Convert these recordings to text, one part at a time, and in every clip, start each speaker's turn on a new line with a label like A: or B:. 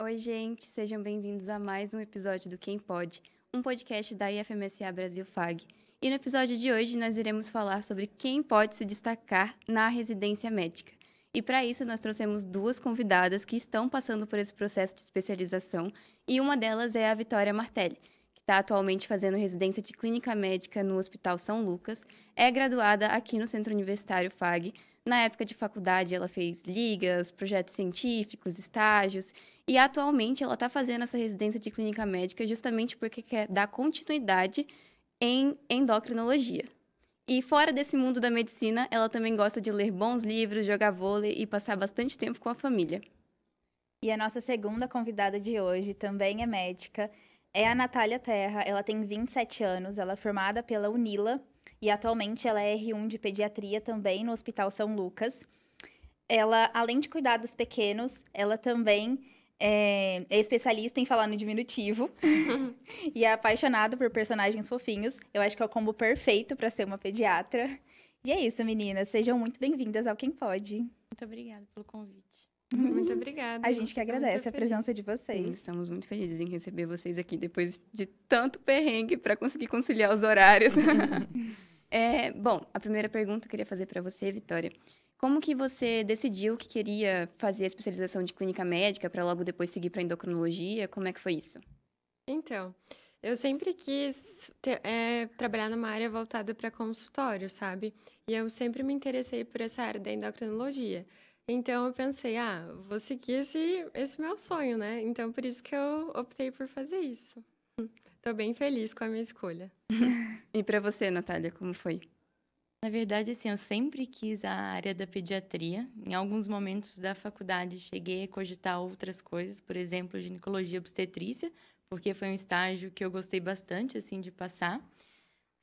A: Oi, gente, sejam bem-vindos a mais um episódio do Quem Pode, um podcast da IFMSA Brasil FAG. E no episódio de hoje nós iremos falar sobre quem pode se destacar na residência médica. E para isso nós trouxemos duas convidadas que estão passando por esse processo de especialização, e uma delas é a Vitória Martelli, que está atualmente fazendo residência de clínica médica no Hospital São Lucas, é graduada aqui no Centro Universitário FAG. Na época de faculdade, ela fez ligas, projetos científicos, estágios, e atualmente ela está fazendo essa residência de clínica médica justamente porque quer dar continuidade em endocrinologia. E fora desse mundo da medicina, ela também gosta de ler bons livros, jogar vôlei e passar bastante tempo com a família.
B: E a nossa segunda convidada de hoje também é médica, é a Natália Terra. Ela tem 27 anos, ela é formada pela Unila e atualmente ela é R1 de pediatria também no Hospital São Lucas. Ela, além de cuidar dos pequenos, ela também é especialista em falar no diminutivo e é apaixonada por personagens fofinhos. Eu acho que é o combo perfeito para ser uma pediatra. E é isso, meninas. Sejam muito bem-vindas ao Quem Pode.
C: Muito obrigada pelo convite.
D: Muito obrigada.
B: A gente que agradece a presença de
A: Sim,
B: vocês.
A: estamos muito felizes em receber vocês aqui depois de tanto perrengue para conseguir conciliar os horários. Bom, a primeira pergunta que eu queria fazer para você, Vitória. Como que você decidiu que queria fazer a especialização de clínica médica para logo depois seguir para endocrinologia? Como é que foi isso?
D: Então, eu sempre quis trabalhar numa área voltada para consultório, sabe? E eu sempre me interessei por essa área da endocrinologia. Então, eu pensei, vou seguir esse meu sonho, né? Então, por isso que eu optei por fazer isso. Tô bem feliz com a minha escolha.
A: E para você, Natália, como foi?
C: Na verdade, assim, eu sempre quis a área da pediatria. Em alguns momentos da faculdade, cheguei a cogitar outras coisas, por exemplo, ginecologia e obstetrícia, porque foi um estágio que eu gostei bastante, assim, de passar.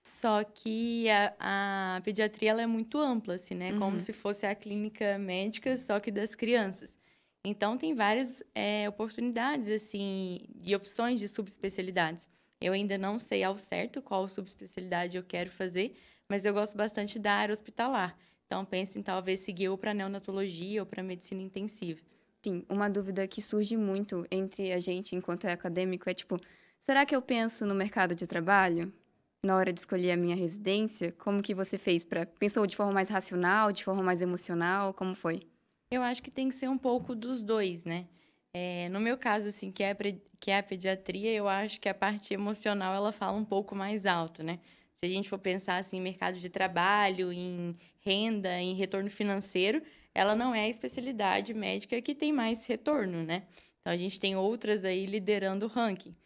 C: Só que a pediatria, ela é muito ampla, assim, né? Como se fosse a clínica médica, só que das crianças. Então, tem várias oportunidades, assim, e opções de subespecialidades. Eu ainda não sei ao certo qual subespecialidade eu quero fazer, mas eu gosto bastante da área hospitalar. Então, penso em talvez seguir ou para neonatologia ou para medicina intensiva.
A: Sim, uma dúvida que surge muito entre a gente enquanto é acadêmico é tipo, será que eu penso no mercado de trabalho? Na hora de escolher a minha residência? Como que você fez? Pensou de forma mais racional, de forma mais emocional? Como foi?
C: Eu acho que tem que ser um pouco dos dois, né? No meu caso, assim, que é a pediatria, eu acho que a parte emocional, ela fala um pouco mais alto, né? Se a gente for pensar, assim, em mercado de trabalho, em renda, em retorno financeiro, ela não é a especialidade médica que tem mais retorno, né? Então, a gente tem outras aí liderando o ranking.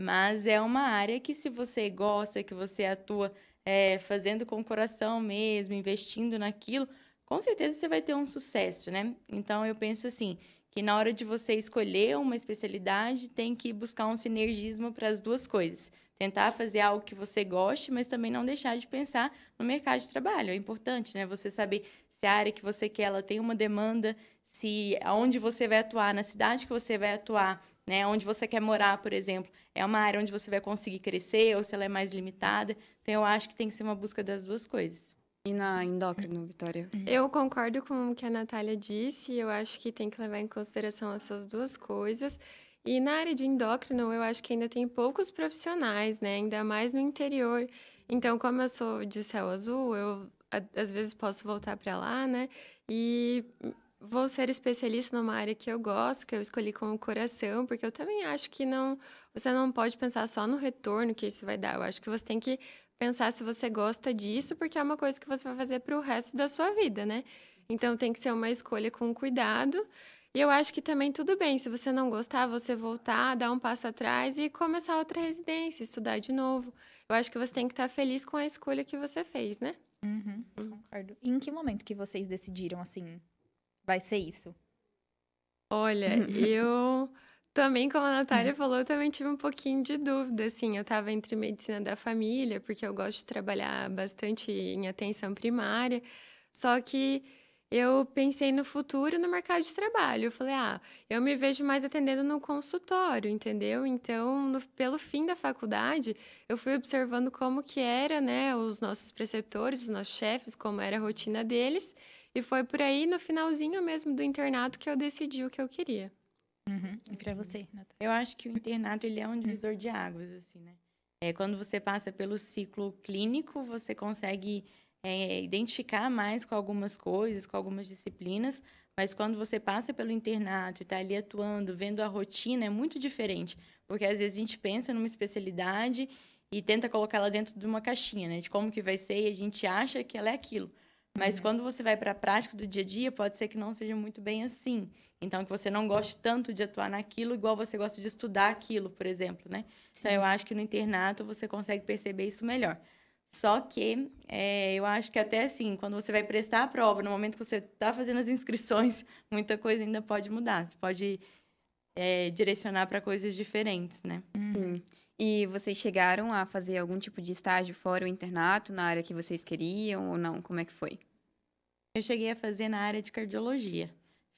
C: Mas é uma área que, se você gosta, que você atua fazendo com o coração mesmo, investindo naquilo, com certeza você vai ter um sucesso, né? Então, eu penso assim, que na hora de você escolher uma especialidade, tem que buscar um sinergismo para as duas coisas. Tentar fazer algo que você goste, mas também não deixar de pensar no mercado de trabalho. É importante, né? Você saber se a área que você quer, ela tem uma demanda, se aonde você vai atuar, na cidade que você vai atuar, né? Onde você quer morar, por exemplo, é uma área onde você vai conseguir crescer ou se ela é mais limitada. Então, eu acho que tem que ser uma busca das duas coisas.
A: E na endócrino, Vitória?
D: Eu concordo com o que a Natália disse, eu acho que tem que levar em consideração essas duas coisas. E na área de endócrino, eu acho que ainda tem poucos profissionais, né? Ainda mais no interior. Então, como eu sou de céu azul, eu às vezes posso voltar para lá, né? E vou ser especialista numa área que eu gosto, que eu escolhi com o coração, porque eu também acho que você não pode pensar só no retorno que isso vai dar. Eu acho que você tem que pensar se você gosta disso, porque é uma coisa que você vai fazer para o resto da sua vida, né? Então tem que ser uma escolha com cuidado. E eu acho que também tudo bem, se você não gostar, você voltar, dar um passo atrás e começar outra residência, estudar de novo. Eu acho que você tem que estar feliz com a escolha que você fez, né?
B: Concordo. E em que momento que vocês decidiram, assim, vai ser isso?
D: Olha, eu também, como a Natália falou, eu também tive um pouquinho de dúvida, assim, eu estava entre medicina da família, porque eu gosto de trabalhar bastante em atenção primária, só que eu pensei no futuro no mercado de trabalho. Eu falei, eu me vejo mais atendendo no consultório, entendeu? Então, pelo fim da faculdade, eu fui observando como que era, né, os nossos preceptores, os nossos chefes, como era a rotina deles, e foi por aí, no finalzinho mesmo do internato, que eu decidi o que eu queria.
B: E para você, Natália?
C: Eu acho que o internato, ele é um divisor de águas, assim, né? Quando você passa pelo ciclo clínico, você consegue identificar mais com algumas coisas, com algumas disciplinas, mas quando você passa pelo internato e está ali atuando, vendo a rotina, é muito diferente. Porque, às vezes, a gente pensa numa especialidade e tenta colocar ela dentro de uma caixinha, né? De como que vai ser, e a gente acha que ela é aquilo. Mas quando você vai para a prática do dia a dia, pode ser que não seja muito bem assim. Então, que você não goste tanto de atuar naquilo, igual você gosta de estudar aquilo, por exemplo, né?
B: Sim.
C: Então, eu acho que no internato você consegue perceber isso melhor. Só que eu acho que até assim, quando você vai prestar a prova, no momento que você está fazendo as inscrições, muita coisa ainda pode mudar. Você pode direcionar para coisas diferentes, né?
A: Sim. E vocês chegaram a fazer algum tipo de estágio fora o internato, na área que vocês queriam ou não? Como é que foi?
C: Eu cheguei a fazer na área de cardiologia.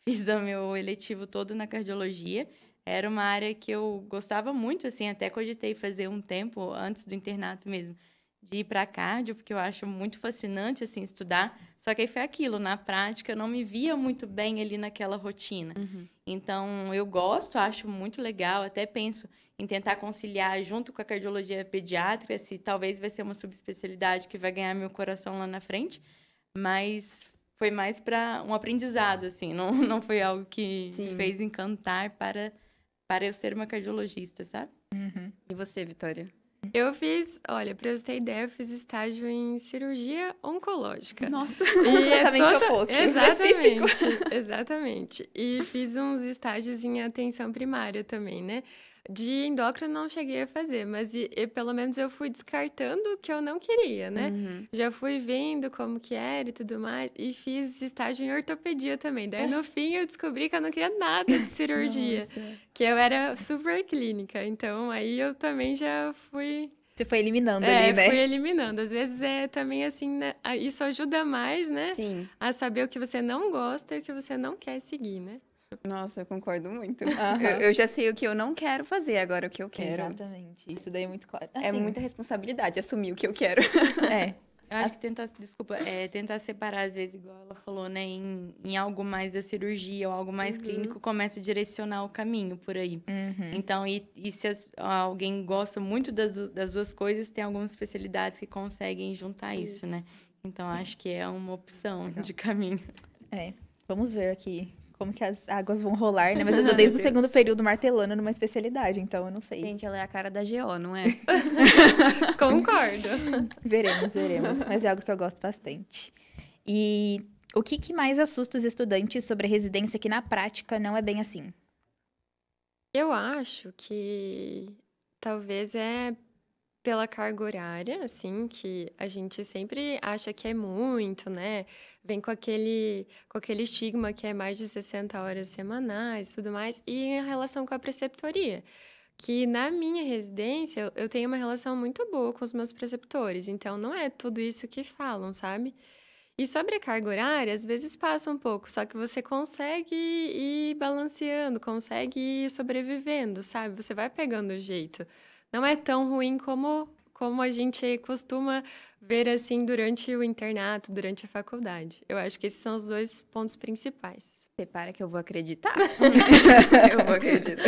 C: Fiz o meu eletivo todo na cardiologia. Era uma área que eu gostava muito, assim, até cogitei fazer um tempo antes do internato mesmo, de ir para cardio, porque eu acho muito fascinante, assim, estudar. Só que aí foi aquilo, na prática eu não me via muito bem ali naquela rotina. Então, eu gosto, acho muito legal, até penso em tentar conciliar junto com a cardiologia pediátrica, se talvez vai ser uma subespecialidade que vai ganhar meu coração lá na frente, mas foi mais para um aprendizado, assim, não foi algo que me fez encantar para eu ser uma cardiologista, sabe?
A: E você, Vitória?
D: Eu fiz, olha, pra você ter ideia, eu fiz estágio em cirurgia oncológica.
A: Nossa!
B: Completamente oposto.
D: Exatamente, exatamente. E fiz uns estágios em atenção primária também, né? De endócrino não cheguei a fazer, mas pelo menos eu fui descartando o que eu não queria, né? Já fui vendo como que era e tudo mais, e fiz estágio em ortopedia também. Daí, no fim, eu descobri que eu não queria nada de cirurgia, que eu era super clínica. Então, aí eu também já fui...
B: Você foi eliminando ali, né?
D: fui eliminando. Às vezes é também assim, né? Isso ajuda mais, né?
A: Sim.
D: A saber o que você não gosta e o que você não quer seguir, né?
A: Nossa, eu concordo muito. Eu já sei o que eu não quero fazer, agora o que eu quero.
B: Exatamente. Isso daí é muito claro.
A: É
B: Assim,
A: muita responsabilidade assumir o que eu quero.
C: Eu acho que tentar separar, às vezes, igual ela falou, né, em algo mais da cirurgia ou algo mais clínico, começa a direcionar o caminho por aí. Então, e se alguém gosta muito das duas coisas, tem algumas especialidades que conseguem juntar isso, né? Então, acho que é uma opção de caminho.
B: Vamos ver aqui como que as águas vão rolar, né? Mas eu tô desde o segundo período martelando numa especialidade, então eu não sei.
A: Gente, ela é a cara da GO, não é?
D: Concordo.
B: Veremos. Mas é algo que eu gosto bastante. E o que mais assusta os estudantes sobre a residência que na prática não é bem assim?
D: Eu acho que talvez é pela carga horária, assim, que a gente sempre acha que é muito, né? Vem com aquele estigma que é mais de 60 horas semanais e tudo mais. E em relação com a preceptoria, que na minha residência eu tenho uma relação muito boa com os meus preceptores. Então, não é tudo isso que falam, sabe? E sobre a carga horária, às vezes passa um pouco, só que você consegue ir balanceando, consegue ir sobrevivendo, sabe? Você vai pegando o jeito. Não é tão ruim como a gente costuma ver, assim, durante o internato, durante a faculdade. Eu acho que esses são os dois pontos principais.
A: Separa que eu vou acreditar. Eu vou acreditar.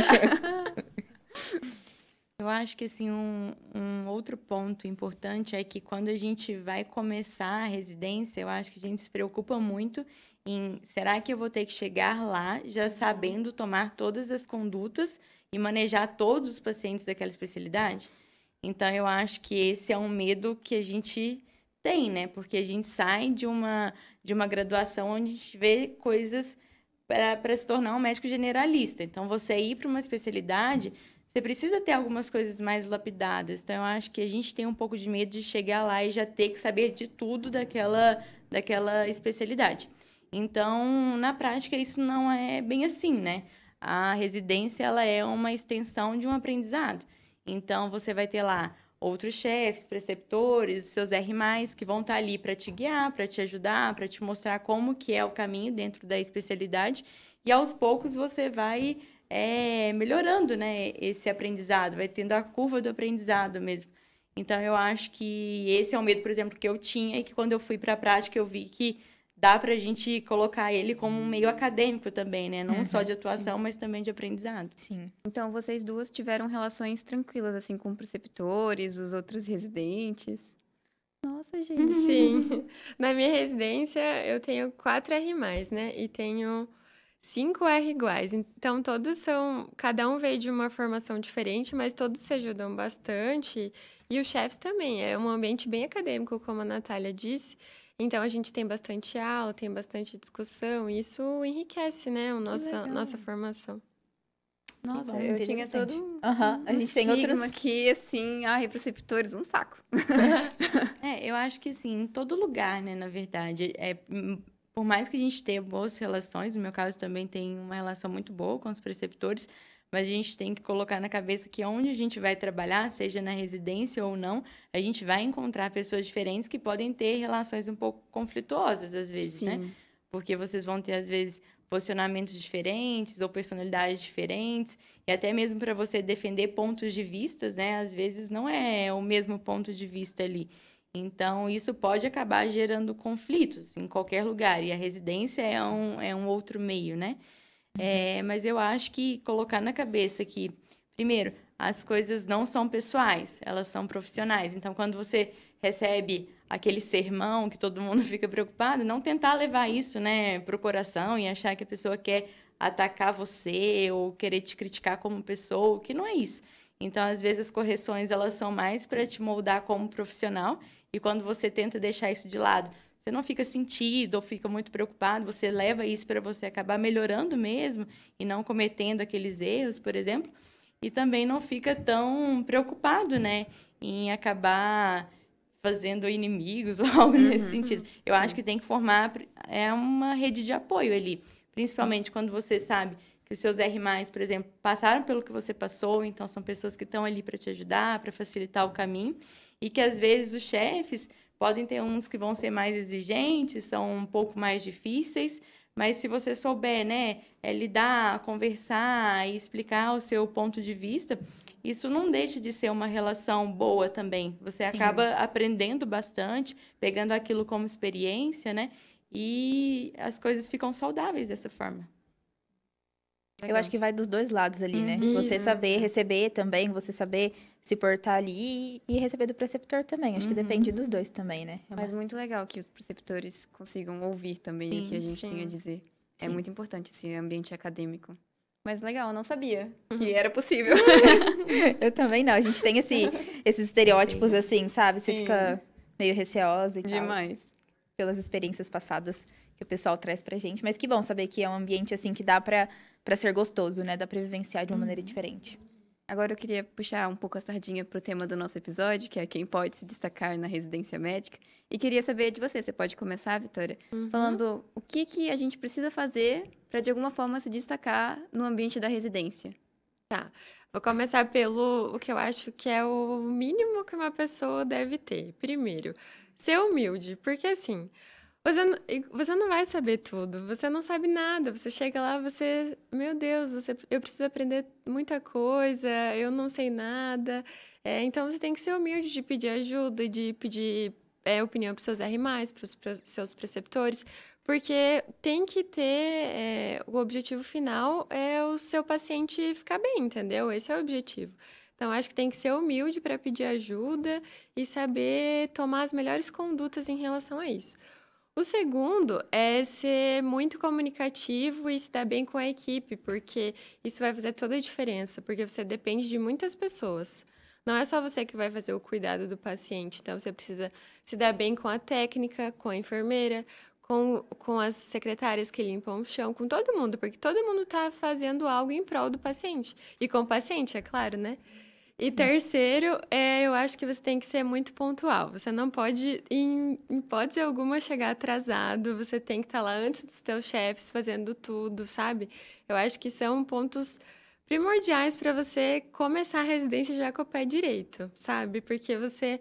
C: Eu acho que, assim, um outro ponto importante é que quando a gente vai começar a residência, eu acho que a gente se preocupa muito em será que eu vou ter que chegar lá já sabendo tomar todas as condutas e manejar todos os pacientes daquela especialidade? Então, eu acho que esse é um medo que a gente tem, né? Porque a gente sai de uma graduação onde a gente vê coisas para se tornar um médico generalista. Então, você ir para uma especialidade, você precisa ter algumas coisas mais lapidadas. Então, eu acho que a gente tem um pouco de medo de chegar lá e já ter que saber de tudo daquela especialidade. Então, na prática, isso não é bem assim, né? A residência, ela é uma extensão de um aprendizado. Então, você vai ter lá outros chefes, preceptores, seus R+, que vão estar ali para te guiar, para te ajudar, para te mostrar como que é o caminho dentro da especialidade. E, aos poucos, você vai melhorando, né, esse aprendizado, vai tendo a curva do aprendizado mesmo. Então, eu acho que esse é um medo, por exemplo, que eu tinha e que quando eu fui para a prática eu vi que dá pra gente colocar ele como um meio acadêmico também, né? Não só de atuação, mas também de aprendizado.
B: Sim.
A: Então, vocês duas tiveram relações tranquilas, assim, com preceptores, os outros residentes? Nossa, gente.
D: Sim. Na minha residência, eu tenho 4 R+, né? E tenho 5 R iguais. Então, todos são... Cada um veio de uma formação diferente, mas todos se ajudam bastante. E os chefes também. É um ambiente bem acadêmico, como a Natália disse. Então, a gente tem bastante aula, tem bastante discussão. E isso enriquece, né? A
A: legal.
D: nossa formação.
A: Nossa,
B: bom,
A: eu tinha
B: interessante.
A: todo
B: A
A: um
B: gente tem
A: estigma
B: outros...
A: aqui, assim, ai, preceptores, um saco.
C: Eu acho que sim, em todo lugar, né, na verdade. Por mais que a gente tenha boas relações, no meu caso também tem uma relação muito boa com os preceptores, mas a gente tem que colocar na cabeça que onde a gente vai trabalhar, seja na residência ou não, a gente vai encontrar pessoas diferentes que podem ter relações um pouco conflituosas, às vezes, né?
A: Sim.
C: Porque vocês vão ter, às vezes, posicionamentos diferentes ou personalidades diferentes, e até mesmo para você defender pontos de vista, né? Às vezes não é o mesmo ponto de vista ali. Então, isso pode acabar gerando conflitos em qualquer lugar, e a residência é um outro meio, né? Mas eu acho que colocar na cabeça que, primeiro, as coisas não são pessoais, elas são profissionais. Então, quando você recebe aquele sermão que todo mundo fica preocupado, não tentar levar isso, né, pro coração e achar que a pessoa quer atacar você ou querer te criticar como pessoa, que não é isso. Então, às vezes, as correções, elas são mais para te moldar como profissional, e quando você tenta deixar isso de lado, você não fica sentido ou fica muito preocupado, você leva isso para você acabar melhorando mesmo e não cometendo aqueles erros, por exemplo, e também não fica tão preocupado, né, em acabar fazendo inimigos ou algo nesse sentido. Eu acho que tem que formar uma rede de apoio ali, principalmente quando você sabe que os seus R+, por exemplo, passaram pelo que você passou, então são pessoas que estão ali para te ajudar, para facilitar o caminho, e que às vezes os chefes podem ter uns que vão ser mais exigentes, são um pouco mais difíceis, mas se você souber, né, lidar, conversar e explicar o seu ponto de vista, isso não deixa de ser uma relação boa também. Você acaba aprendendo bastante, pegando aquilo como experiência, né? E as coisas ficam saudáveis dessa forma.
B: Eu acho que vai dos dois lados ali, né? Você
D: Isso.
B: saber receber também, você saber se portar ali e receber do preceptor também. Acho que depende dos dois também, né?
A: Mas muito legal que os preceptores consigam ouvir também o que a gente tem a dizer. É
B: Sim.
A: muito importante esse ambiente acadêmico. Mas legal, eu não sabia que era possível.
B: Eu também não. A gente tem esses estereótipos assim, sabe? Você
A: Sim.
B: fica meio receosa e tal.
A: Demais.
B: Pelas experiências passadas que o pessoal traz pra gente. Mas que bom saber que é um ambiente assim que dá pra ser gostoso, né? Dá pra vivenciar de uma maneira diferente.
A: Agora eu queria puxar um pouco a sardinha pro tema do nosso episódio, que é quem pode se destacar na residência médica. E queria saber de você. Você pode começar, Vitória, falando o que a gente precisa fazer para de alguma forma se destacar no ambiente da residência.
D: Tá. Vou começar pelo o que eu acho que é o mínimo que uma pessoa deve ter. Primeiro, ser humilde, porque assim, você não vai saber tudo, você não sabe nada. Você chega lá, meu Deus, eu preciso aprender muita coisa, eu não sei nada. Então você tem que ser humilde de pedir ajuda, de pedir opinião para os seus R+, para os seus preceptores, porque tem que ter o objetivo final é o seu paciente ficar bem, entendeu? Esse é o objetivo. Então, acho que tem que ser humilde para pedir ajuda e saber tomar as melhores condutas em relação a isso. O segundo é ser muito comunicativo e se dar bem com a equipe, porque isso vai fazer toda a diferença, porque você depende de muitas pessoas. Não é só você que vai fazer o cuidado do paciente, então você precisa se dar bem com a técnica, com a enfermeira, com as secretárias que limpam o chão, com todo mundo, porque todo mundo está fazendo algo em prol do paciente. E com o paciente, é claro, né? E terceiro, eu acho que você tem que ser muito pontual. Você não pode, em hipótese alguma, chegar atrasado. Você tem que estar lá antes dos teus chefes fazendo tudo, sabe? Eu acho que são pontos primordiais para você começar a residência já com o pé direito, sabe? Porque você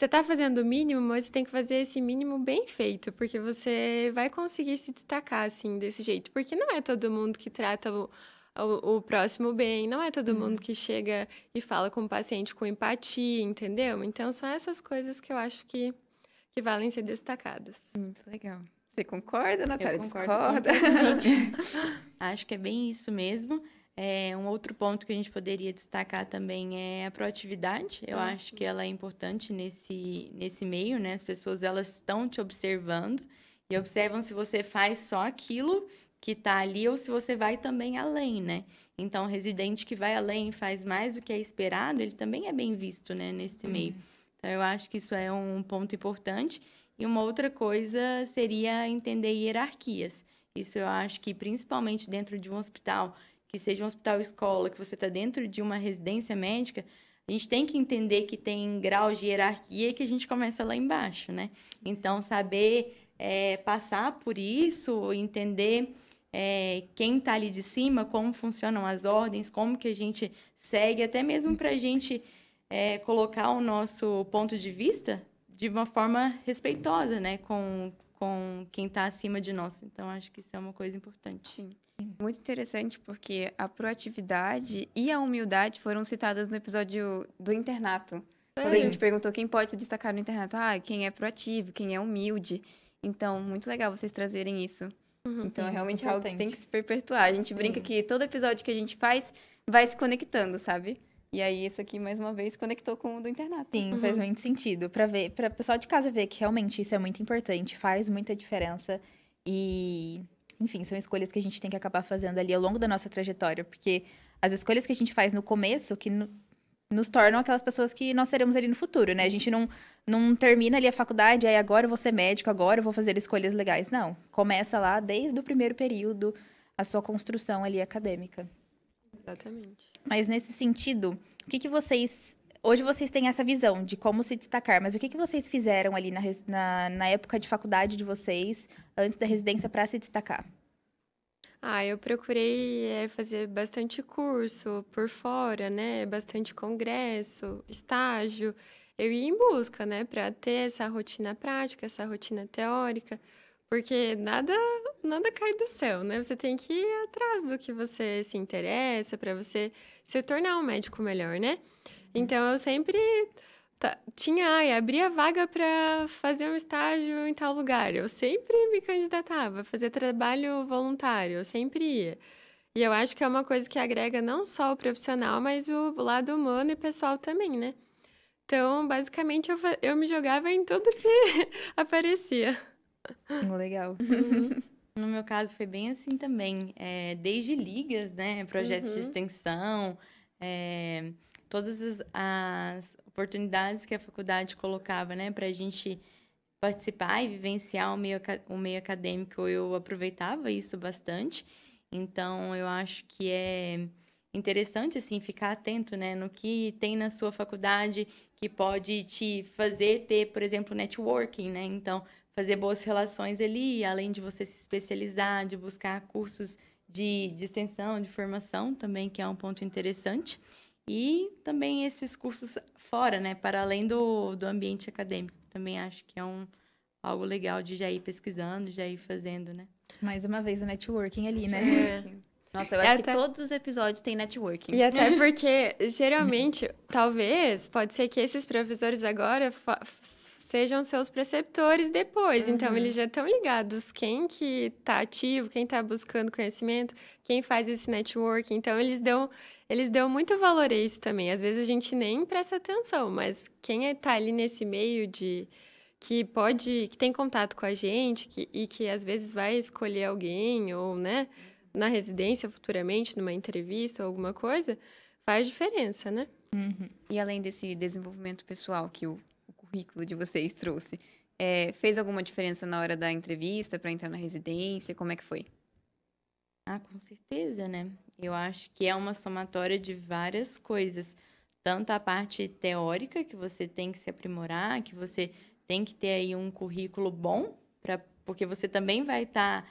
D: está fazendo o mínimo, mas você tem que fazer esse mínimo bem feito, porque você vai conseguir se destacar, assim, desse jeito. Porque não é todo mundo que trata o próximo bem, não é todo mundo que chega e fala com o paciente com empatia, entendeu? Então, são essas coisas que eu acho que valem ser destacadas.
A: Muito legal. Você concorda, Natália?
C: Eu concordo
A: Discorda?
C: completamente. Acho que é bem isso mesmo. Um outro ponto que a gente poderia destacar também é a proatividade. Eu acho que ela é importante nesse meio, né? As pessoas, elas estão te observando e observam se você faz só aquilo que está ali ou se você vai também além, né? Então, o residente que vai além, faz mais do que é esperado, ele também é bem visto, né, nesse meio. Então, eu acho que isso é um ponto importante. E uma outra coisa seria entender hierarquias. Isso eu acho que, principalmente dentro de um hospital, que seja um hospital-escola, que você está dentro de uma residência médica, a gente tem que entender que tem graus de hierarquia e que a gente começa lá embaixo, né? Então, saber passar por isso, entender quem está ali de cima, como funcionam as ordens, como que a gente segue, até mesmo para a gente colocar o nosso ponto de vista de uma forma respeitosa, né, com quem está acima de nós. Então, acho que isso é uma coisa importante.
A: Sim. Muito interessante, porque a proatividade e a humildade foram citadas no episódio do internato. Quando a gente perguntou quem pode se destacar no internato. Quem é proativo, quem é humilde. Então, muito legal vocês trazerem isso. Então,
B: Sim,
A: é realmente
B: muito
A: algo que tem que
B: importante.
A: se perpetuar. A gente brinca que todo episódio que a gente faz vai se conectando, sabe? E aí, isso aqui, mais uma vez, conectou com o do internato.
B: Sim, faz muito sentido. Para o pessoal de casa ver que realmente isso é muito importante, faz muita diferença. E, enfim, são escolhas que a gente tem que acabar fazendo ali ao longo da nossa trajetória. Porque as escolhas que a gente faz no começo, que nos tornam aquelas pessoas que nós seremos ali no futuro, né? A gente não termina ali a faculdade, aí agora eu vou ser médico, agora eu vou fazer escolhas legais. Não, começa lá desde o primeiro período, a sua construção ali acadêmica.
D: Exatamente.
B: Mas nesse sentido, o que vocês... Hoje vocês têm essa visão de como se destacar, mas o que vocês fizeram ali na época de faculdade de vocês, antes da residência, para se destacar?
D: Eu procurei fazer bastante curso por fora, né? Bastante congresso, estágio. Eu ia em busca, né? Para ter essa rotina prática, essa rotina teórica, porque nada cai do céu, né? Você tem que ir atrás do que você se interessa para você se tornar um médico melhor, né? Então, eu sempre abria vaga para fazer um estágio em tal lugar. Eu sempre me candidatava, fazer trabalho voluntário, eu sempre ia. E eu acho que é uma coisa que agrega não só o profissional, mas o lado humano e pessoal também, né? Então, basicamente, eu me jogava em tudo que aparecia.
B: Legal.
C: No meu caso, foi bem assim também. Desde ligas, né? Projetos de extensão, todas as oportunidades que a faculdade colocava, né? Para a gente participar e vivenciar o meio acadêmico, eu aproveitava isso bastante. Então, eu acho que é interessante, assim, ficar atento, né? No que tem na sua faculdade que pode te fazer ter, por exemplo, networking, né? Então, fazer boas relações ali, além de você se especializar, de buscar cursos de extensão, de formação também, que é um ponto interessante. E também esses cursos fora, né? Para além do ambiente acadêmico. Também acho que é algo legal de já ir pesquisando, já ir fazendo, né?
B: Mais uma vez o networking ali, né?
A: Nossa, eu acho que todos os episódios têm networking.
D: E até porque, geralmente, talvez, pode ser que esses professores agora sejam seus preceptores depois. Então, eles já estão ligados quem que tá ativo, quem tá buscando conhecimento, quem faz esse networking. Então, eles dão muito valor a isso também. Às vezes, a gente nem presta atenção, mas quem tá ali nesse meio que tem contato com a gente e que às vezes vai escolher alguém ou, né, na residência futuramente, numa entrevista ou alguma coisa, faz diferença, né?
A: E além desse desenvolvimento pessoal que o currículo de vocês trouxe, fez alguma diferença na hora da entrevista para entrar na residência? Como é que foi?
C: Com certeza, né? Eu acho que é uma somatória de várias coisas. Tanto a parte teórica, que você tem que se aprimorar, que você tem que ter aí um currículo bom, porque você também vai estar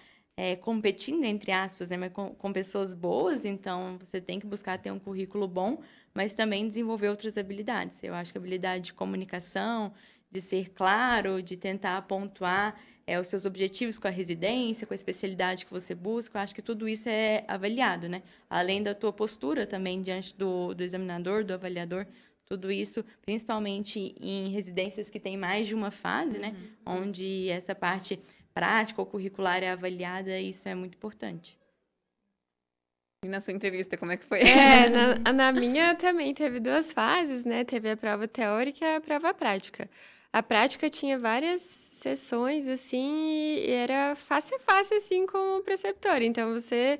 C: competindo, entre aspas, né? Mas com pessoas boas, então você tem que buscar ter um currículo bom, mas também desenvolver outras habilidades. Eu acho que a habilidade de comunicação, de ser claro, de tentar pontuar os seus objetivos com a residência, com a especialidade que você busca, eu acho que tudo isso é avaliado, né? Além da tua postura também diante do examinador, do avaliador, tudo isso, principalmente em residências que tem mais de uma fase, né? Onde essa parte prática ou curricular é avaliada, isso é muito importante.
A: E na sua entrevista, como é que foi?
D: Na minha também teve 2 fases, né? Teve a prova teórica e a prova prática. A prática tinha várias sessões, assim, e era face a face, assim, com o preceptor. Então, você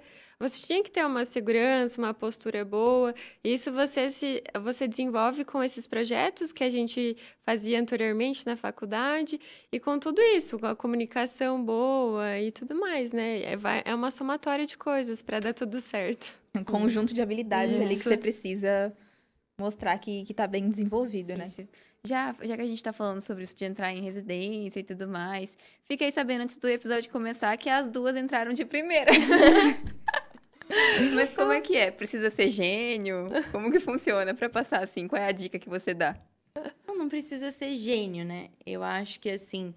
D: tinha que ter uma segurança, uma postura boa. Isso você desenvolve com esses projetos que a gente fazia anteriormente na faculdade e com tudo isso, com a comunicação boa e tudo mais, né? É uma somatória de coisas para dar tudo certo.
B: Um conjunto de habilidades ali que
D: Isso.
B: você precisa mostrar que tá bem desenvolvido, né?
A: Isso. Já que a gente tá falando sobre isso de entrar em residência e tudo mais, fiquei sabendo antes do episódio começar que as 2 entraram de primeira. Mas como é que é? Precisa ser gênio? Como que funciona pra passar assim? Qual é a dica que você dá?
C: Não precisa ser gênio, né? Eu acho que, assim,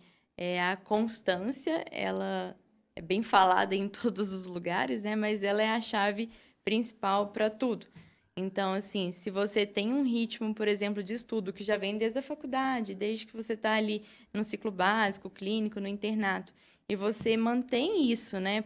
C: a constância, ela é bem falada em todos os lugares, né? Mas ela é a chave principal para tudo. Então, assim, se você tem um ritmo, por exemplo, de estudo que já vem desde a faculdade, desde que você está ali no ciclo básico, clínico, no internato, e você mantém isso, né,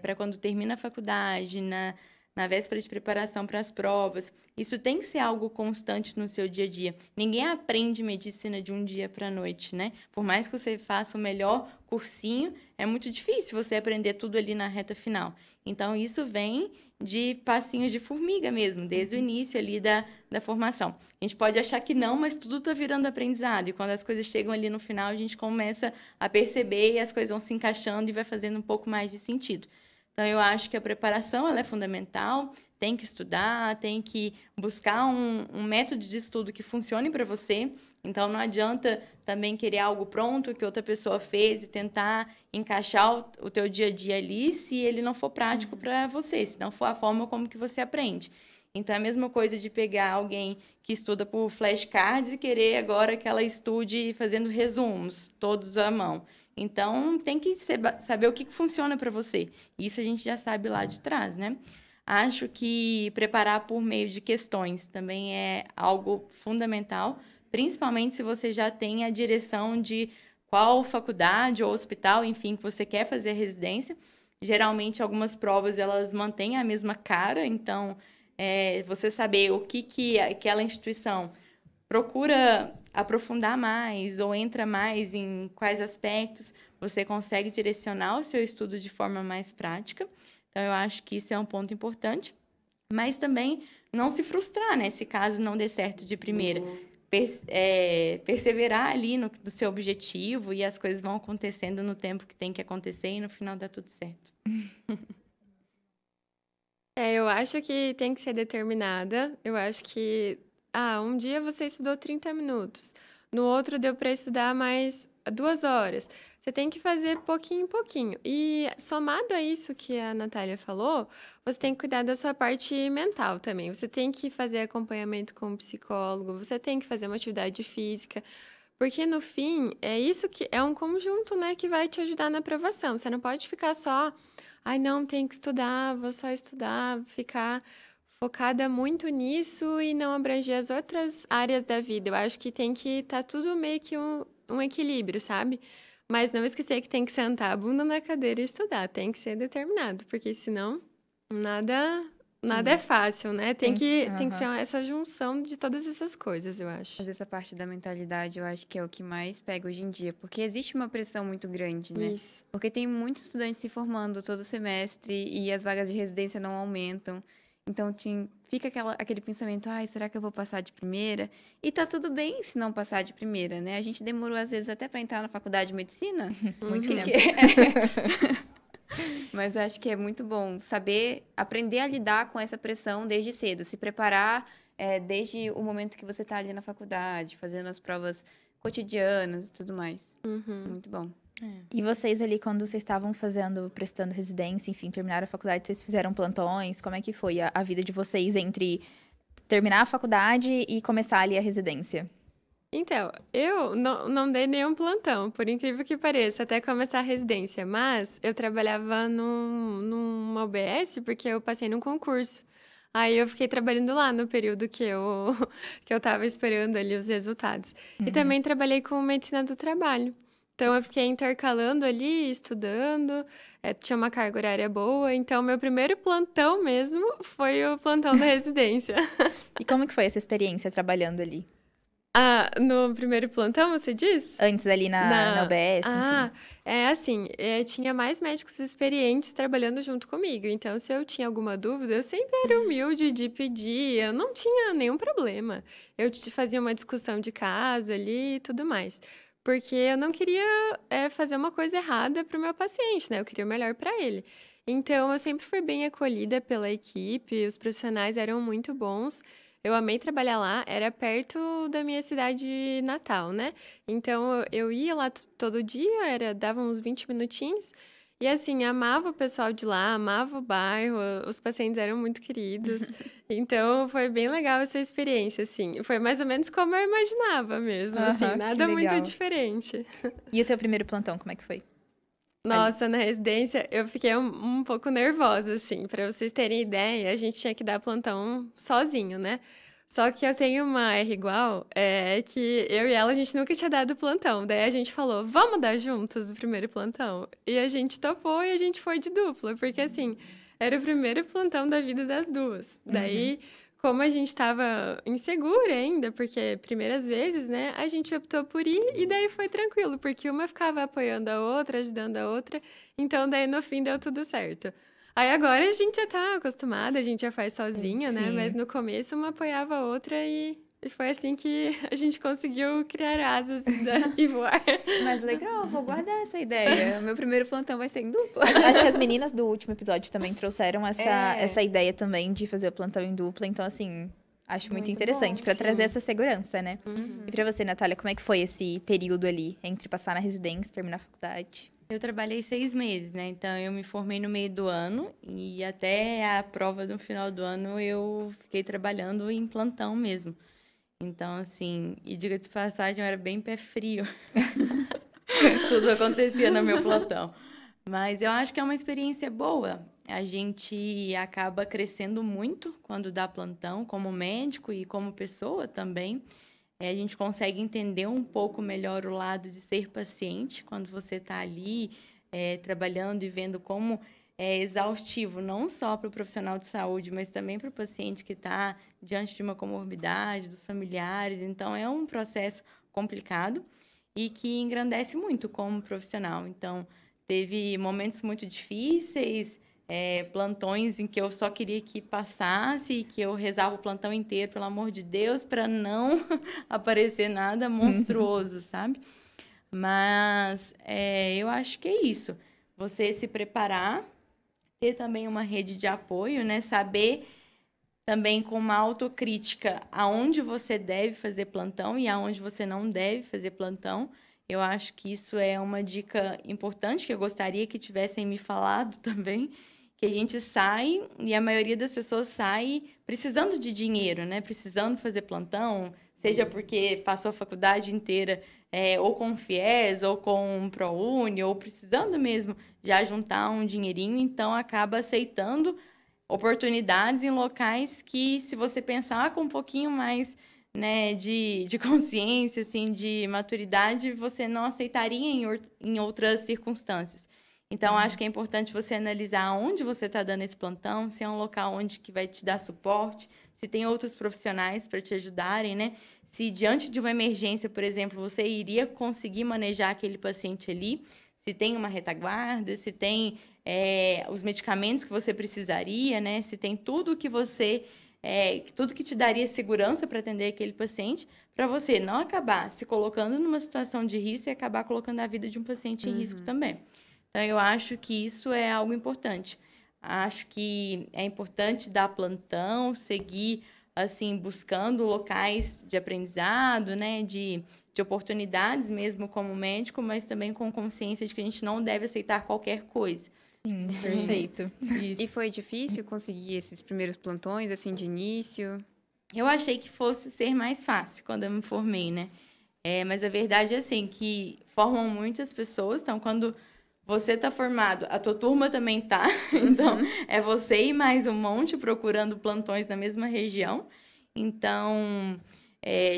C: para quando termina a faculdade, na véspera de preparação para as provas, isso tem que ser algo constante no seu dia a dia. Ninguém aprende medicina de um dia para a noite, né? Por mais que você faça o melhor cursinho, é muito difícil você aprender tudo ali na reta final. Então, isso vem de passinhos de formiga mesmo, desde o início ali da formação. A gente pode achar que não, mas tudo está virando aprendizado. E quando as coisas chegam ali no final, a gente começa a perceber e as coisas vão se encaixando e vai fazendo um pouco mais de sentido. Então, eu acho que a preparação ela é fundamental, tem que estudar, tem que buscar um método de estudo que funcione para você. Então, não adianta também querer algo pronto que outra pessoa fez e tentar encaixar o teu dia a dia ali se ele não for prático para você, se não for a forma como que você aprende. Então, é a mesma coisa de pegar alguém que estuda por flashcards e querer agora que ela estude fazendo resumos, todos à mão. Então, tem que saber o que funciona para você. Isso a gente já sabe lá de trás, né? Acho que preparar por meio de questões também é algo fundamental, principalmente se você já tem a direção de qual faculdade ou hospital, enfim, que você quer fazer a residência. Geralmente, algumas provas, elas mantêm a mesma cara, então, você saber o que aquela instituição procura aprofundar mais ou entra mais em quais aspectos, você consegue direcionar o seu estudo de forma mais prática. Então, eu acho que isso é um ponto importante. Mas também não se frustrar, né? Se caso não dê certo de primeira. Perseverar ali no seu objetivo e as coisas vão acontecendo no tempo que tem que acontecer e no final dá tudo certo.
D: Eu acho que tem que ser determinada. Eu acho que um dia você estudou 30 minutos, no outro deu para estudar mais 2 horas. Você tem que fazer pouquinho em pouquinho. E somado a isso que a Natália falou, você tem que cuidar da sua parte mental também. Você tem que fazer acompanhamento com um psicólogo, você tem que fazer uma atividade física, porque no fim é isso que é um conjunto, né, que vai te ajudar na aprovação. Você não pode ficar só, não, tem que estudar, vou só estudar, ficar focada muito nisso e não abranger as outras áreas da vida. Eu acho que tem que estar tudo meio que um equilíbrio, sabe? Mas não esquecer que tem que sentar a bunda na cadeira e estudar. Tem que ser determinado, porque senão nada é fácil, né? Tem que ser essa junção de todas essas coisas, eu acho.
A: Mas essa parte da mentalidade, eu acho que é o que mais pega hoje em dia, porque existe uma pressão muito grande, né?
D: Isso.
A: Porque tem muitos estudantes se formando todo semestre e as vagas de residência não aumentam. Então, fica aquele pensamento, será que eu vou passar de primeira? E tá tudo bem se não passar de primeira, né? A gente demorou, às vezes, até para entrar na faculdade de medicina.
B: Muito tempo.
A: Mas acho que é muito bom saber, aprender a lidar com essa pressão desde cedo. Se preparar desde o momento que você tá ali na faculdade, fazendo as provas cotidianas e tudo mais. Muito bom.
B: E vocês ali, quando vocês estavam prestando residência, enfim, terminaram a faculdade, vocês fizeram plantões? Como é que foi a vida de vocês entre terminar a faculdade e começar ali a residência?
D: Então, eu não dei nenhum plantão, por incrível que pareça, até começar a residência. Mas eu trabalhava numa UBS porque eu passei num concurso. Aí eu fiquei trabalhando lá no período que eu tava esperando ali os resultados. E também trabalhei com medicina do trabalho. Então, eu fiquei intercalando ali, estudando, tinha uma carga horária boa. Então, meu primeiro plantão mesmo foi o plantão da residência.
B: E como que foi essa experiência trabalhando ali?
D: Ah, no primeiro plantão, você diz?
B: Antes ali na UBS, enfim.
D: Assim, tinha mais médicos experientes trabalhando junto comigo. Então, se eu tinha alguma dúvida, eu sempre era humilde de pedir, eu não tinha nenhum problema. Eu fazia uma discussão de caso ali e tudo mais. Porque eu não queria fazer uma coisa errada para o meu paciente, né? Eu queria o melhor para ele. Então, eu sempre fui bem acolhida pela equipe, os profissionais eram muito bons. Eu amei trabalhar lá, era perto da minha cidade natal, né? Então, eu ia lá todo dia, dava uns 20 minutinhos. E, assim, amava o pessoal de lá, amava o bairro, os pacientes eram muito queridos. Então, foi bem legal essa experiência, assim. Foi mais ou menos como eu imaginava mesmo, assim,
B: Aham, que
D: nada muito
B: legal.
D: diferente.
B: E o teu primeiro plantão, como é que foi?
D: Nossa, na residência eu fiquei um pouco nervosa, assim. Pra vocês terem ideia, a gente tinha que dar plantão sozinho, né? Só que eu tenho uma R igual, que eu e ela, a gente nunca tinha dado plantão. Daí a gente falou, vamos dar juntos o primeiro plantão? E a gente topou e a gente foi de dupla, porque assim, era o primeiro plantão da vida das duas. Daí, como a gente estava insegura ainda, porque primeiras vezes, né, a gente optou por ir e daí foi tranquilo, porque uma ficava apoiando a outra, ajudando a outra, então daí no fim deu tudo certo. Aí agora a gente já tá acostumada, a gente já faz sozinha, né?
B: Sim.
D: Mas no começo uma apoiava a outra e foi assim que a gente conseguiu criar asas e voar.
A: Mas legal, vou guardar essa ideia. Meu primeiro plantão vai ser em dupla.
B: Acho que as meninas do último episódio também trouxeram
A: É.
B: essa ideia também de fazer o plantão em dupla. Então, assim, acho muito
A: Muito
B: interessante
A: bom,
B: pra
D: sim.
B: trazer essa segurança, né? E pra você, Natália, como é que foi esse período ali entre passar na residência e terminar a faculdade?
C: Eu trabalhei 6 meses, né? Então, eu me formei no meio do ano e até a prova no final do ano eu fiquei trabalhando em plantão mesmo. Então, assim, e diga-se de passagem, eu era bem pé frio. Tudo acontecia no meu plantão. Mas eu acho que é uma experiência boa. A gente acaba crescendo muito quando dá plantão, como médico e como pessoa também. A gente consegue entender um pouco melhor o lado de ser paciente quando você está ali trabalhando e vendo como é exaustivo, não só para o profissional de saúde, mas também para o paciente que está diante de uma comorbidade, dos familiares. Então, é um processo complicado e que engrandece muito como profissional. Então, teve momentos muito difíceis, plantões em que eu só queria que passasse e que eu rezava o plantão inteiro, pelo amor de Deus, para não aparecer nada monstruoso, sabe? Mas eu acho que é isso. Você se preparar, ter também uma rede de apoio, né? Saber também com uma autocrítica aonde você deve fazer plantão e aonde você não deve fazer plantão. Eu acho que isso é uma dica importante que eu gostaria que tivessem me falado também, que a gente sai e a maioria das pessoas sai precisando de dinheiro, né? Precisando fazer plantão, seja porque passou a faculdade inteira ou com FIES, ou com ProUni, ou precisando mesmo já juntar um dinheirinho, então acaba aceitando oportunidades em locais que, se você pensar com um pouquinho mais, né, de consciência, assim, de maturidade, você não aceitaria em outras circunstâncias. Então, acho que é importante você analisar onde você está dando esse plantão, se é um local onde que vai te dar suporte, se tem outros profissionais para te ajudarem, né? Se diante de uma emergência, por exemplo, você iria conseguir manejar aquele paciente ali, se tem uma retaguarda, se tem os medicamentos que você precisaria, né? Se tem tudo que você... tudo que te daria segurança para atender aquele paciente, para você não acabar se colocando numa situação de risco e acabar colocando a vida de um paciente em risco também. Então, eu acho que isso é algo importante. Acho que é importante dar plantão, seguir, assim, buscando locais de aprendizado, né? De oportunidades mesmo como médico, mas também com consciência de que a gente não deve aceitar qualquer coisa.
B: Sim, perfeito.
C: Isso.
A: E foi difícil conseguir esses primeiros plantões, assim, de início?
C: Eu achei que fosse ser mais fácil quando eu me formei, né? Mas a verdade é assim, que formam muitas pessoas, então quando você tá formado, a tua turma também tá, então é você e mais um monte procurando plantões na mesma região. Então,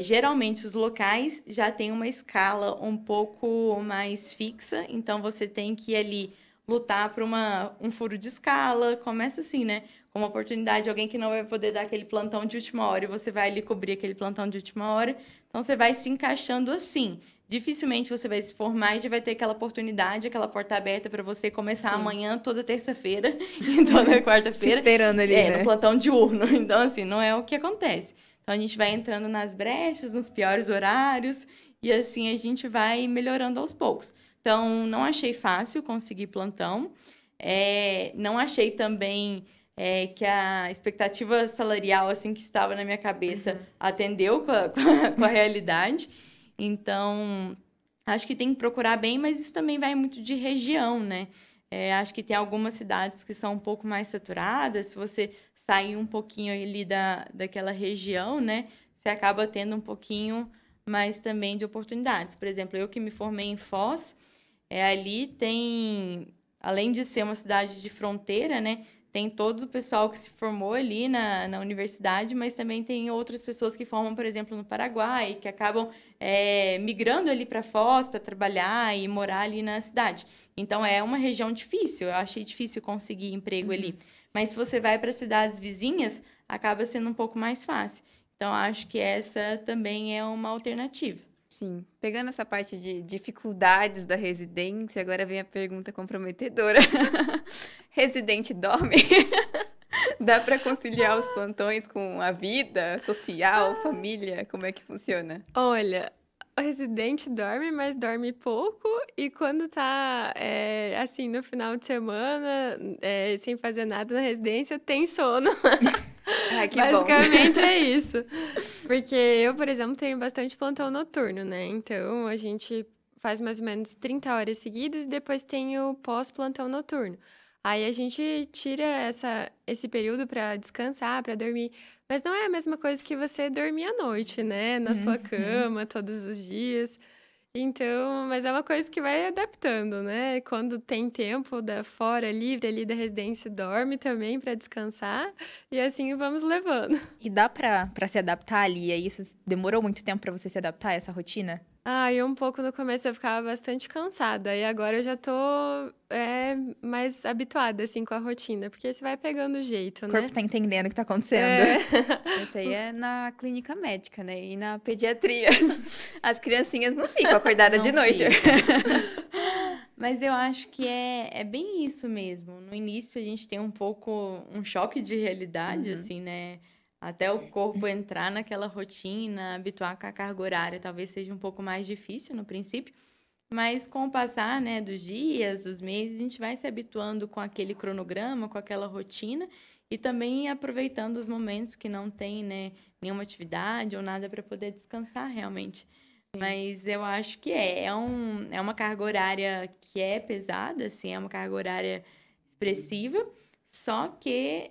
C: Geralmente, os locais já têm uma escala um pouco mais fixa, então você tem que ir ali lutar por um furo de escala. Começa assim, né? Com uma oportunidade, alguém que não vai poder dar aquele plantão de última hora, e você vai ali cobrir aquele plantão de última hora. Então, você vai se encaixando assim. Dificilmente você vai se formar e já vai ter aquela oportunidade, aquela porta aberta para você começar amanhã, toda terça-feira, e toda quarta-feira.
B: Te esperando ali, né?
C: No plantão diurno. Então, assim, não é o que acontece. Então, a gente vai entrando nas brechas, nos piores horários, e assim a gente vai melhorando aos poucos. Então, não achei fácil conseguir plantão. Não achei também que a expectativa salarial, assim, que estava na minha cabeça, atendeu com a realidade. Então, acho que tem que procurar bem, mas isso também vai muito de região, né? Acho que tem algumas cidades que são um pouco mais saturadas. Se você sair um pouquinho ali daquela região, né? Você acaba tendo um pouquinho mais também de oportunidades. Por exemplo, eu que me formei em Foz, ali tem, além de ser uma cidade de fronteira, né? Tem todo o pessoal que se formou ali na universidade, mas também tem outras pessoas que formam, por exemplo, no Paraguai, que acabam migrando ali para Foz para trabalhar e morar ali na cidade. Então, é uma região difícil. Eu achei difícil conseguir emprego ali. Mas se você vai para cidades vizinhas, acaba sendo um pouco mais fácil. Então, acho que essa também é uma alternativa.
A: Sim. Pegando essa parte de dificuldades da residência, agora vem a pergunta comprometedora. Residente dorme? Dá para conciliar os plantões com a vida social, família? Como é que funciona?
D: Olha, o residente dorme, mas dorme pouco. E quando tá, assim, no final de semana, sem fazer nada na residência, tem sono.
A: Que
D: Basicamente é isso. Porque eu, por exemplo, tenho bastante plantão noturno, né? Então, a gente faz mais ou menos 30 horas seguidas e depois tem o pós-plantão noturno. Aí a gente tira esse período para descansar, para dormir. Mas não é a mesma coisa que você dormir à noite, né? Na sua cama, todos os dias. Então, mas é uma coisa que vai adaptando, né? Quando tem tempo fora, livre ali da residência, dorme também para descansar. E assim vamos levando.
B: E dá pra se adaptar ali? É isso? Demorou muito tempo pra você se adaptar a essa rotina?
D: E um pouco no começo eu ficava bastante cansada. E agora eu já tô mais habituada, assim, com a rotina. Porque você vai pegando o jeito,
B: O
D: né?
B: corpo tá entendendo o que tá acontecendo.
A: Isso aí é na clínica médica, né? E na pediatria. As criancinhas não ficam acordadas de noite.
C: Mas eu acho que é bem isso mesmo. No início, a gente tem um pouco um choque de realidade, assim, né? Até o corpo entrar naquela rotina, habituar com a carga horária, talvez seja um pouco mais difícil no princípio. Mas com o passar, né, dos dias, dos meses, a gente vai se habituando com aquele cronograma, com aquela rotina e também aproveitando os momentos que não tem, né, nenhuma atividade ou nada para poder descansar realmente. Sim. Mas eu acho que é uma carga horária que é pesada, assim, é uma carga horária expressiva, só que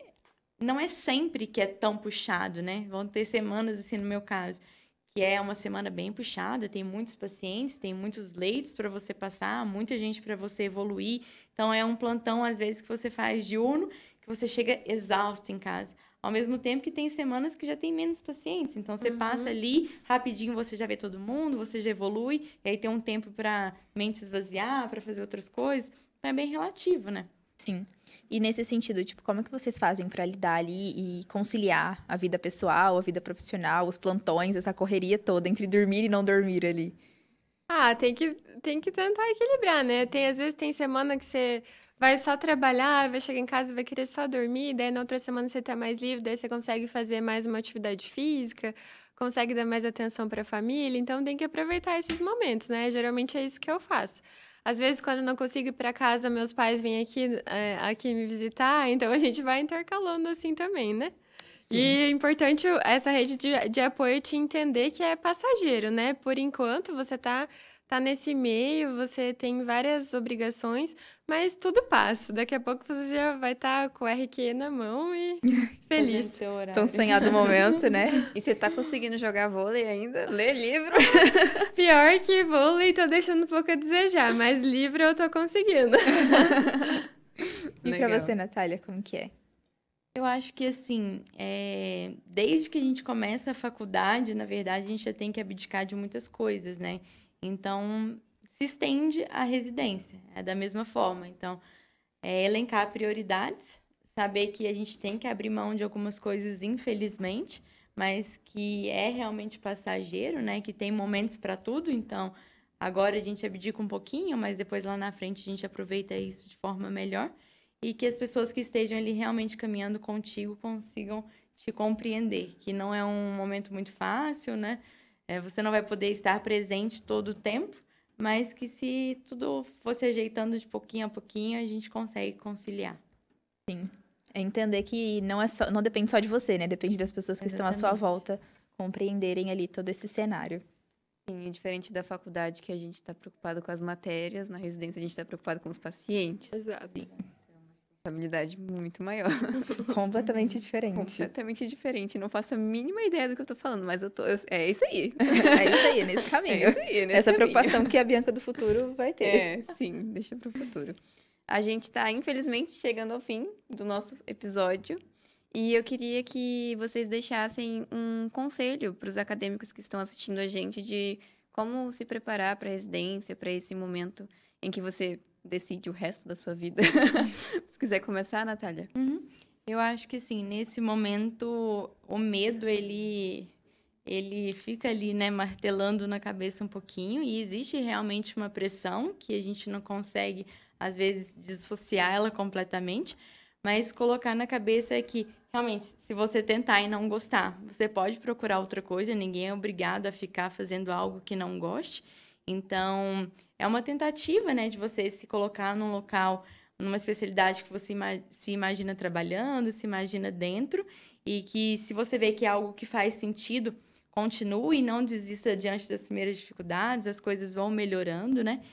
C: não é sempre que é tão puxado, né? Vão ter semanas, assim, no meu caso, que é uma semana bem puxada, tem muitos pacientes, tem muitos leitos para você passar, muita gente para você evoluir. Então, é um plantão, às vezes, que você faz diurno, que você chega exausto em casa. Ao mesmo tempo que tem semanas que já tem menos pacientes. Então, você passa ali, rapidinho você já vê todo mundo, você já evolui, e aí tem um tempo para mente esvaziar, para fazer outras coisas. Então, é bem relativo, né?
B: Sim. E nesse sentido, tipo, como é que vocês fazem para lidar ali e conciliar a vida pessoal, a vida profissional, os plantões, essa correria toda entre dormir e não dormir ali?
D: Tem que tentar equilibrar, né? Às vezes tem semana que você vai só trabalhar, vai chegar em casa e vai querer só dormir, daí na outra semana você tá mais livre, daí você consegue fazer mais uma atividade física, consegue dar mais atenção para a família, então tem que aproveitar esses momentos, né? Geralmente é isso que eu faço. Às vezes, quando eu não consigo ir para casa, meus pais vêm aqui me visitar, então a gente vai intercalando assim também, né? Sim. E é importante essa rede de apoio te entender que é passageiro, né? Por enquanto, você tá nesse meio, você tem várias obrigações, mas tudo passa. Daqui a pouco você já vai estar com o RQ na mão e feliz.
B: Tão sonhado momento, né?
A: E você tá conseguindo jogar vôlei ainda? Ler livro?
D: Pior que vôlei, tô deixando um pouco a desejar, mas livro eu tô conseguindo.
B: E pra você, Natália, como que é?
C: Eu acho que, assim, desde que a gente começa a faculdade, na verdade, a gente já tem que abdicar de muitas coisas, né? Então, se estende a residência, é da mesma forma. Então, elencar prioridades, saber que a gente tem que abrir mão de algumas coisas, infelizmente, mas que é realmente passageiro, né? Que tem momentos para tudo, então agora a gente abdica um pouquinho, mas depois lá na frente a gente aproveita isso de forma melhor e que as pessoas que estejam ali realmente caminhando contigo consigam te compreender, que não é um momento muito fácil, né? Você não vai poder estar presente todo o tempo, mas que se tudo fosse ajeitando de pouquinho a pouquinho, a gente consegue conciliar.
B: Sim. É entender que não depende só de você, né? Depende das pessoas que estão à sua volta compreenderem ali todo esse cenário.
A: Sim, diferente da faculdade que a gente está preocupado com as matérias, na residência a gente está preocupado com os pacientes.
D: Exato.
A: Sim. Responsabilidade muito maior.
B: Completamente diferente.
A: Completamente diferente. Não faço a mínima ideia do que eu tô falando, mas é isso aí.
B: É isso aí, nesse caminho.
A: É isso aí, nesse
B: Essa
A: caminho.
B: preocupação que a Bianca do futuro vai ter.
A: Sim, deixa pro futuro. A gente tá, infelizmente, chegando ao fim do nosso episódio. E eu queria que vocês deixassem um conselho para os acadêmicos que estão assistindo a gente de como se preparar para a residência, para esse momento em que você decide o resto da sua vida. Se quiser começar, Natália.
C: Eu acho que, assim, nesse momento, o medo, ele fica ali, né, martelando na cabeça um pouquinho. E existe realmente uma pressão que a gente não consegue, às vezes, dissociar ela completamente. Mas colocar na cabeça é que, realmente, se você tentar e não gostar, você pode procurar outra coisa. Ninguém é obrigado a ficar fazendo algo que não goste. Então, é uma tentativa, né, de você se colocar num local, numa especialidade que você se imagina trabalhando, se imagina dentro, e que se você vê que é algo que faz sentido, continue e não desista diante das primeiras dificuldades, as coisas vão melhorando, né?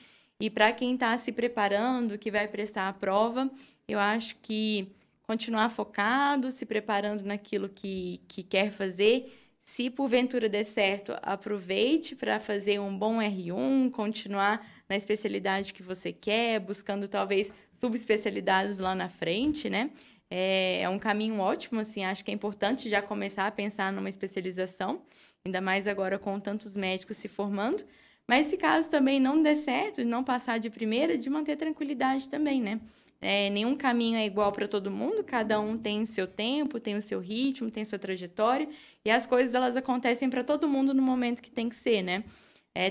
C: E para quem está se preparando, que vai prestar a prova, eu acho que continuar focado, se preparando naquilo que quer fazer. Se porventura der certo, aproveite para fazer um bom R1, continuar na especialidade que você quer, buscando talvez subespecialidades lá na frente, né? É um caminho ótimo, assim, acho que é importante já começar a pensar numa especialização, ainda mais agora com tantos médicos se formando. Mas se caso também não der certo, não passar de primeira, de manter tranquilidade também, né? Nenhum caminho é igual para todo mundo, cada um tem seu tempo, tem o seu ritmo, tem sua trajetória, e as coisas elas acontecem para todo mundo no momento que tem que ser, né?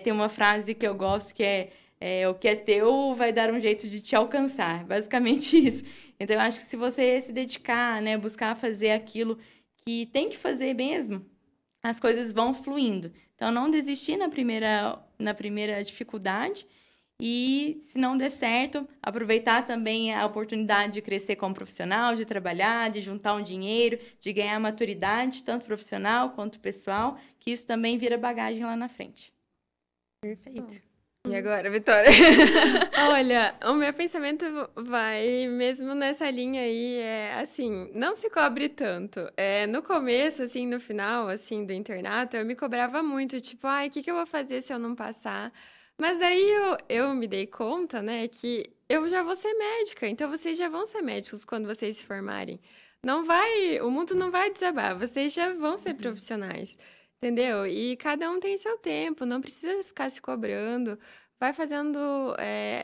C: Tem uma frase que eu gosto que o que é teu vai dar um jeito de te alcançar, basicamente isso. Então, eu acho que se você se dedicar, né, buscar fazer aquilo que tem que fazer mesmo, as coisas vão fluindo. Então, não desistir na primeira dificuldade. E, se não der certo, aproveitar também a oportunidade de crescer como profissional, de trabalhar, de juntar um dinheiro, de ganhar maturidade, tanto profissional quanto pessoal, que isso também vira bagagem lá na frente.
B: Perfeito.
A: E agora, Vitória?
D: Olha, o meu pensamento vai mesmo nessa linha aí, assim, não se cobre tanto. No começo, assim, no final, assim, do internato, eu me cobrava muito, tipo, ai, o que eu vou fazer se eu não passar? Mas daí eu me dei conta, né, que eu já vou ser médica, então vocês já vão ser médicos quando vocês se formarem. O mundo não vai desabar, vocês já vão ser profissionais, entendeu? E cada um tem seu tempo, não precisa ficar se cobrando. Vai fazendo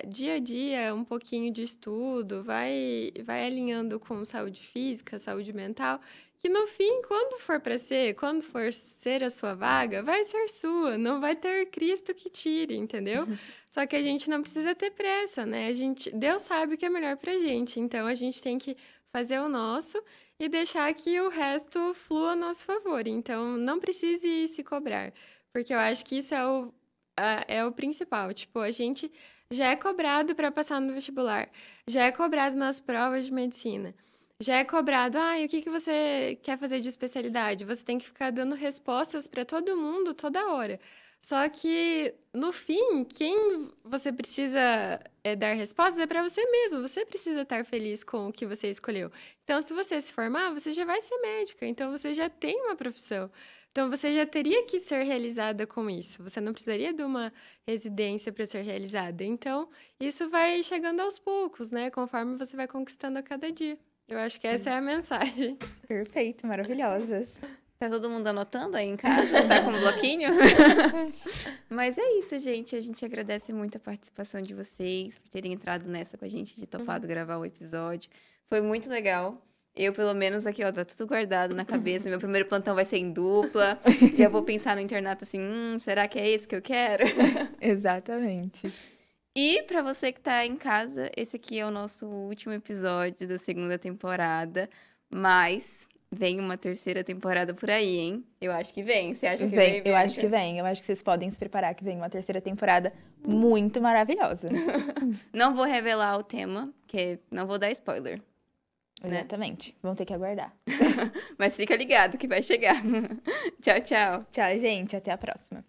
D: dia a dia um pouquinho de estudo, vai alinhando com saúde física, saúde mental, que no fim, quando for ser a sua vaga, vai ser sua, não vai ter Cristo que tire, entendeu? Só que a gente não precisa ter pressa, né? Deus sabe o que é melhor pra gente, então a gente tem que fazer o nosso e deixar que o resto flua a nosso favor. Então, não precise se cobrar, porque eu acho que isso é o principal. Tipo, a gente já é cobrado para passar no vestibular, já é cobrado nas provas de medicina, já é cobrado, o que você quer fazer de especialidade? Você tem que ficar dando respostas para todo mundo toda hora. Só que, no fim, quem você precisa dar respostas é para você mesmo. Você precisa estar feliz com o que você escolheu. Então, se você se formar, você já vai ser médica. Então, você já tem uma profissão. Então, você já teria que ser realizada com isso. Você não precisaria de uma residência para ser realizada. Então, isso vai chegando aos poucos, né? Conforme você vai conquistando a cada dia. Eu acho que essa é a mensagem.
B: Perfeito, maravilhosas.
A: Tá todo mundo anotando aí em casa? Tá com um bloquinho? Mas é isso, gente. A gente agradece muito a participação de vocês por terem entrado nessa com a gente, de topado gravar o episódio. Foi muito legal. Eu, pelo menos, aqui, ó, tá tudo guardado na cabeça. Meu primeiro plantão vai ser em dupla. Já vou pensar no internato assim, será que é esse que eu quero?
B: Exatamente.
A: E pra você que tá em casa, esse aqui é o nosso último episódio da segunda temporada. Mas vem uma terceira temporada por aí, hein? Eu acho que vem. Você acha que vem?
B: Eu acho que vem. Eu acho que vocês podem se preparar que vem uma terceira temporada muito maravilhosa.
A: Não vou revelar o tema, porque não vou dar spoiler. Né?
B: Exatamente. Vão ter que aguardar.
A: Mas fica ligado que vai chegar. Tchau, tchau.
B: Tchau, gente. Até a próxima.